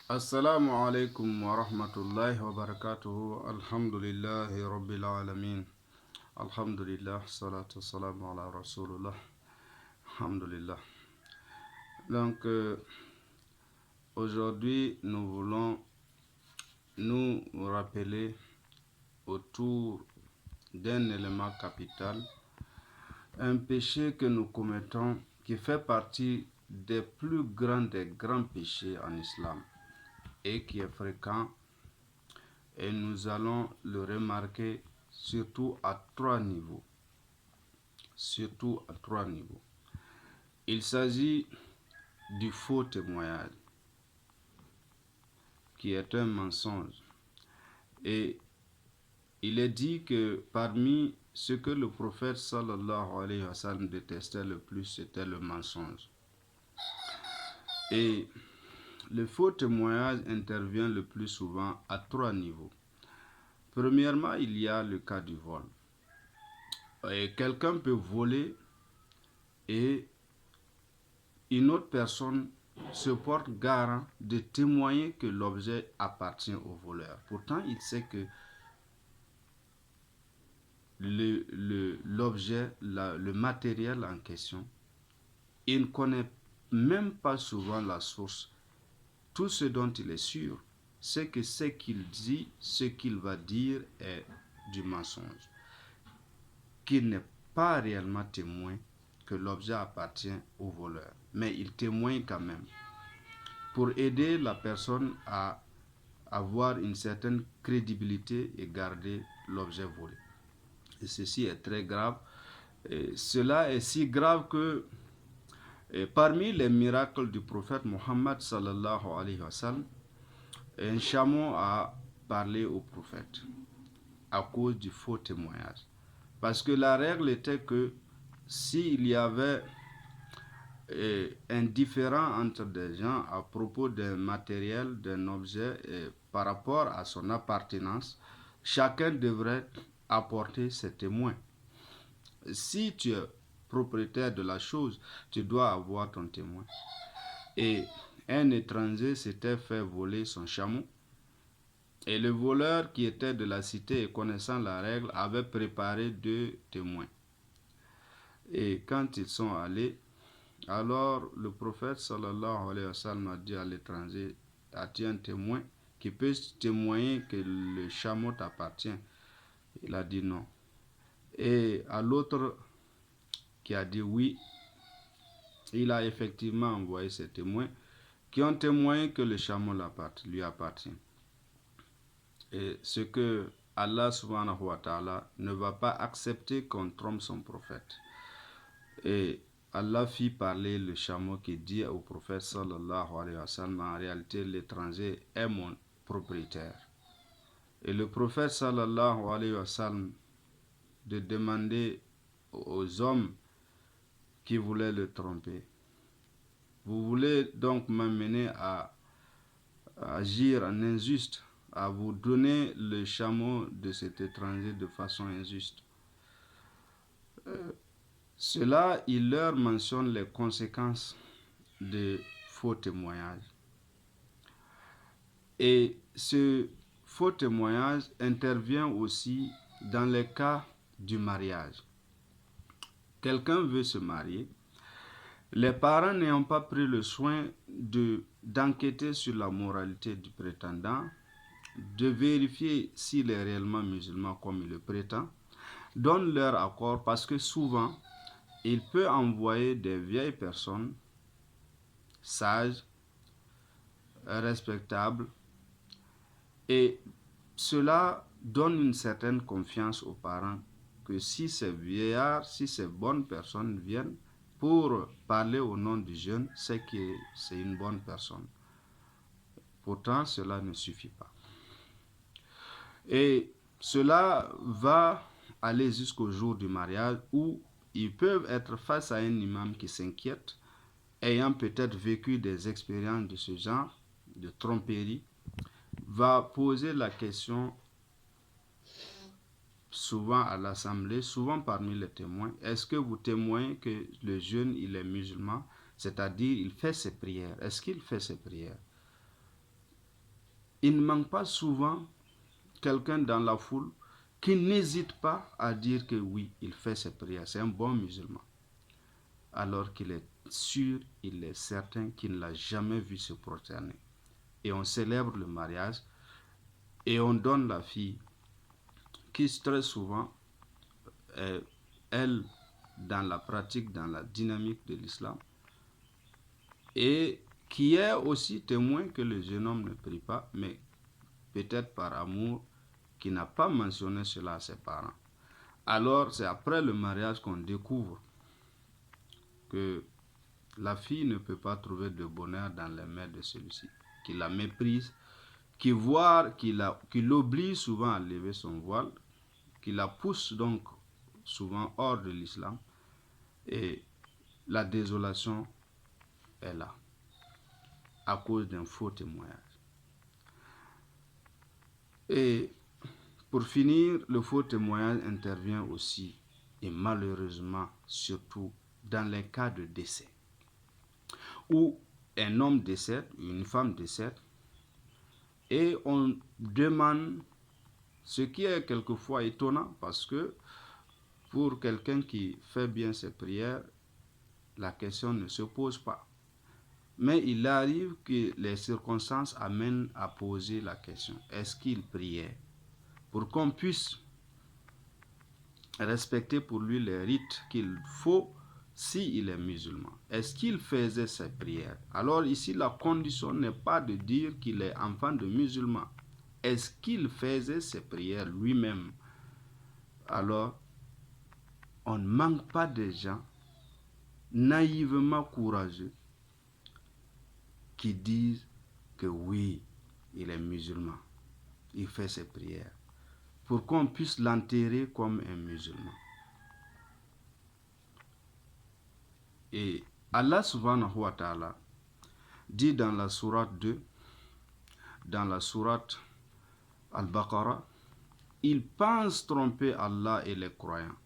Assalamu alaikum wa rahmatullahi wa barakatuhu. Alhamdulillahi rabbil alamin. Alhamdulillah, salatu salam ala rasulullah. Alhamdulillah. Donc, aujourd'hui, nous voulons nous rappeler autour d'un élément capital, un péché que nous commettons qui fait partie des plus grands des grands péchés en islam et qui est fréquent, et nous allons le remarquer surtout à trois niveaux. Il s'agit du faux témoignage, qui est un mensonge. Et il est dit que parmi ce que le prophète sallallahu alayhi wa sallam détestait le plus, c'était le mensonge. Et le faux témoignage intervient le plus souvent à trois niveaux. Premièrement, il y a le cas du vol. Et quelqu'un peut voler et une autre personne se porte garant de témoigner que l'objet appartient au voleur. Pourtant, il sait que l'objet, le matériel en question, il ne connaît même pas souvent la source. Tout ce dont il est sûr, c'est que ce qu'il dit, ce qu'il va dire est du mensonge, qu'il n'est pas réellement témoin que l'objet appartient au voleur, mais il témoigne quand même pour aider la personne à avoir une certaine crédibilité et garder l'objet volé. Et ceci est très grave. Et cela est si grave que parmi les miracles du prophète Mohammed sallallahu alayhi wa sallam, un chameau a parlé au prophète à cause du faux témoignage. Parce que la règle était que s'il y avait un différend entre des gens à propos d'un matériel, d'un objet, par rapport à son appartenance, chacun devrait apporter ses témoins. Si tu es propriétaire de la chose, tu dois avoir ton témoin. Et un étranger s'était fait voler son chameau. Et le voleur qui était de la cité et connaissant la règle avait préparé 2 témoins. Et quand ils sont allés, alors le prophète sallallahu alayhi wa sallam a dit à l'étranger: as-tu un témoin qui peut témoigner que le chameau t'appartient? Il a dit non. Et à l'autre qui a dit oui, il a effectivement envoyé ses témoins qui ont témoigné que le chameau lui appartient. Et ce que Allah subhanahu wa ta'ala ne va pas accepter qu'on trompe son prophète. Et Allah fit parler le chameau qui dit au prophète sallallahu alayhi wa sallam: en réalité l'étranger est mon propriétaire. Et le prophète sallallahu alayhi wa sallam de demander aux hommes qui voulaient le tromper: vous voulez donc m'amener à agir en injuste, à vous donner le chameau de cet étranger de façon injuste? Cela, il leur mentionne les conséquences de faux témoignages. Et ce faux témoignage intervient aussi dans les cas du mariage. Quelqu'un veut se marier. Les parents n'ayant pas pris le soin d'enquêter sur la moralité du prétendant, de vérifier s'il est réellement musulman comme il le prétend, donnent leur accord parce que souvent, il peut envoyer des vieilles personnes sages, respectables, et cela donne une certaine confiance aux parents que si ces vieillards, si ces bonnes personnes viennent pour parler au nom du jeune, c'est que c'est une bonne personne. Pourtant, cela ne suffit pas. Et cela va aller jusqu'au jour du mariage où ils peuvent être face à un imam qui s'inquiète, ayant peut-être vécu des expériences de ce genre, de tromperie, va poser la question souvent à l'assemblée, souvent parmi les témoins: est-ce que vous témoignez que le jeune il est musulman, c'est-à-dire il fait ses prières? Est-ce qu'il fait ses prières? il ne manque pas souvent quelqu'un dans la foule qui n'hésite pas à dire que oui, il fait ses prières, c'est un bon musulman, alors qu'il est sûr, il est certain qu'il ne l'a jamais vu se prosterner. Et on célèbre le mariage et on donne la fille qui très souvent, elle, dans la pratique, dans la dynamique de l'islam, et qui est aussi témoin que le jeune homme ne prie pas, mais peut-être par amour, qui n'a pas mentionné cela à ses parents. Alors c'est après le mariage qu'on découvre que la fille ne peut pas trouver de bonheur dans les mains de celui-ci, qui la méprise, qui l'oblige souvent à lever son voile, qui la pousse donc souvent hors de l'islam, et la désolation est là, à cause d'un faux témoignage. Et pour finir, le faux témoignage intervient aussi, et malheureusement surtout, dans les cas de décès, où un homme décède, une femme décède, et on demande, ce qui est quelquefois étonnant, parce que pour quelqu'un qui fait bien ses prières, la question ne se pose pas. Mais il arrive que les circonstances amènent à poser la question, est-ce qu'il priait? Pour qu'on puisse respecter pour lui les rites qu'il faut s'il est musulman. Est-ce qu'il faisait ses prières? Alors ici, la condition n'est pas de dire qu'il est enfant de musulman. Est-ce qu'il faisait ses prières lui-même? Alors, on ne manque pas de gens naïvement courageux qui disent que oui, il est musulman, il fait ses prières, pour qu'on puisse l'enterrer comme un musulman. Et Allah subhanahu wa ta'ala dit dans la sourate 2, dans la sourate Al-Baqarah, ils pensent tromper Allah et les croyants,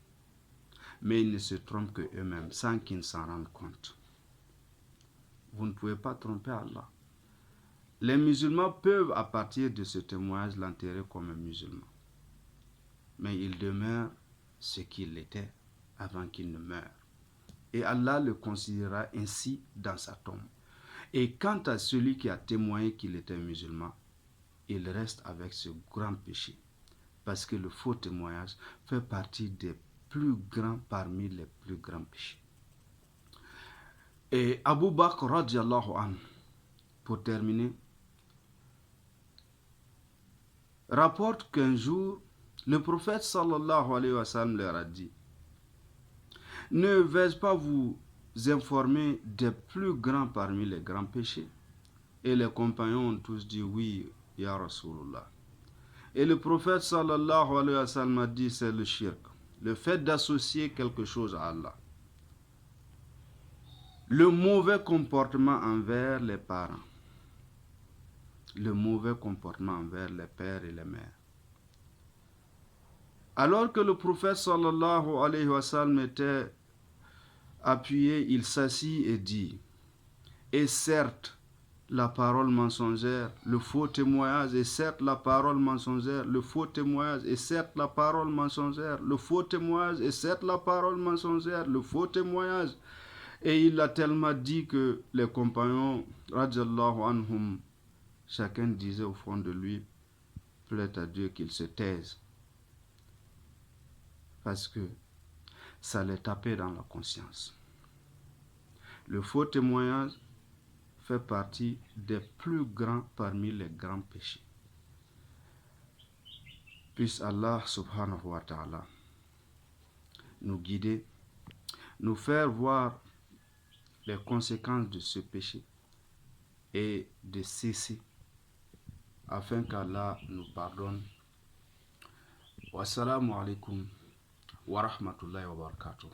mais ils ne se trompent que eux-mêmes sans qu'ils ne s'en rendent compte. Vous ne pouvez pas tromper Allah. Les musulmans peuvent, à partir de ce témoignage, l'enterrer comme un musulman. Mais il demeure ce qu'il était avant qu'il ne meure. Et Allah le considérera ainsi dans sa tombe. Et quant à celui qui a témoigné qu'il était musulman, il reste avec ce grand péché. Parce que le faux témoignage fait partie des plus grands parmi les plus grands péchés. Et Abu Bakr radiallahu anhu, pour terminer, rapporte qu'un jour, le prophète sallallahu alayhi wa sallam leur a dit: ne vais-je pas vous informer des plus grands parmi les grands péchés? Et les compagnons ont tous dit oui, ya Rasulullah. Et le prophète sallallahu alayhi wa sallam a dit: c'est le shirk, le fait d'associer quelque chose à Allah. Le mauvais comportement envers les parents, le mauvais comportement envers les pères et les mères. Alors que le prophète sallallahu alayhi wa sallam était appuyé, il s'assit et dit: et certes, la parole mensongère, le faux témoignage, et certes la parole mensongère, le faux témoignage, et certes la parole mensongère, le faux témoignage, et certes la parole mensongère, le faux témoignage. Et il a tellement dit que les compagnons, radiallahu anhum, chacun disait au fond de lui: plaît à Dieu qu'il se taise. Parce que ça les tapait dans la conscience. Le faux témoignage fait partie des plus grands parmi les grands péchés. Puisse Allah subhanahu wa ta'ala nous guider, nous faire voir les conséquences de ce péché et de cesser, afin qu'Allah nous pardonne. Wassalamu alaikum wa rahmatullahi wa barakatuh.